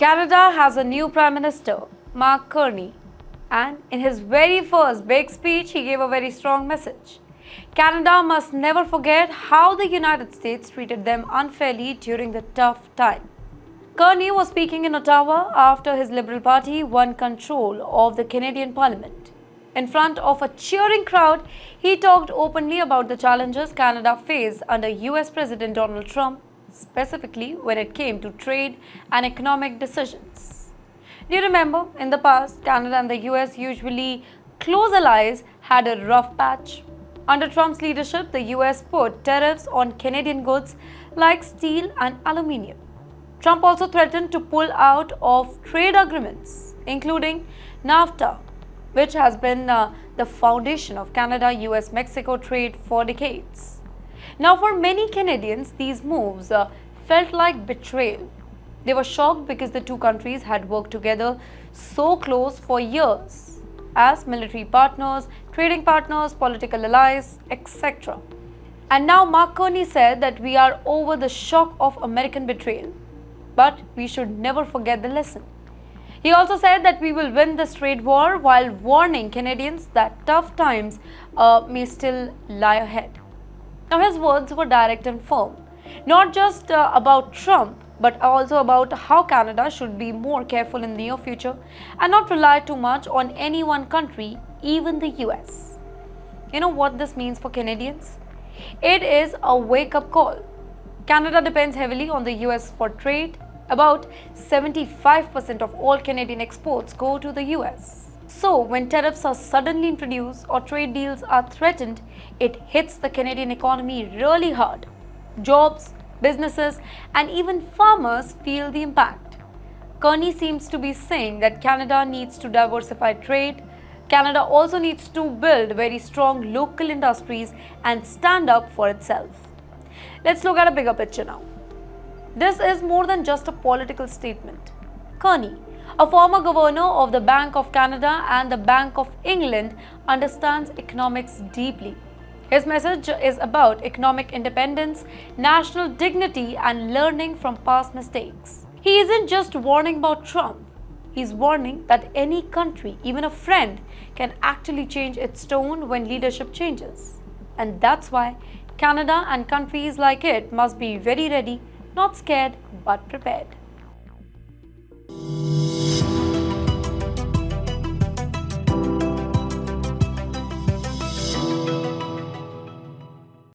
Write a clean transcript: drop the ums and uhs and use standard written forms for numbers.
Canada has a new Prime Minister, Mark Carney, and in his very first big speech, he gave a very strong message. Canada must never forget how the United States treated them unfairly during the tough time. Carney was speaking in Ottawa after his Liberal Party won control of the Canadian Parliament. In front of a cheering crowd, he talked openly about the challenges Canada faced under US President Donald Trump, specifically when it came to trade and economic decisions. Do you remember, in the past, Canada and the US, usually close allies, had a rough patch? Under Trump's leadership, the US put tariffs on Canadian goods like steel and aluminium. Trump also threatened to pull out of trade agreements, including NAFTA, which has been the foundation of Canada-US-Mexico trade for decades. Now, for many Canadians, these moves felt like betrayal. They were shocked because the two countries had worked together so close for years as military partners, trading partners, political allies, etc. And now Mark Carney said that we are over the shock of American betrayal. But we should never forget the lesson. He also said that we will win this trade war while warning Canadians that tough times may still lie ahead. Now, his words were direct and firm, not just about Trump, but also about how Canada should be more careful in the near future and not rely too much on any one country, even the US. You know what this means for Canadians? It is a wake-up call. Canada depends heavily on the US for trade. About 75% of all Canadian exports go to the US. So, when tariffs are suddenly introduced or trade deals are threatened, it hits the Canadian economy really hard. Jobs, businesses, and even farmers feel the impact. Carney seems to be saying that Canada needs to diversify trade. Canada also needs to build very strong local industries and stand up for itself. Let's look at a bigger picture now. This is more than just a political statement. Carney, a former governor of the Bank of Canada and the Bank of England, understands economics deeply. His message is about economic independence, national dignity, and learning from past mistakes. He isn't just warning about Trump. He's warning that any country, even a friend, can actually change its tone when leadership changes. And that's why Canada and countries like it must be very ready, not scared, but prepared.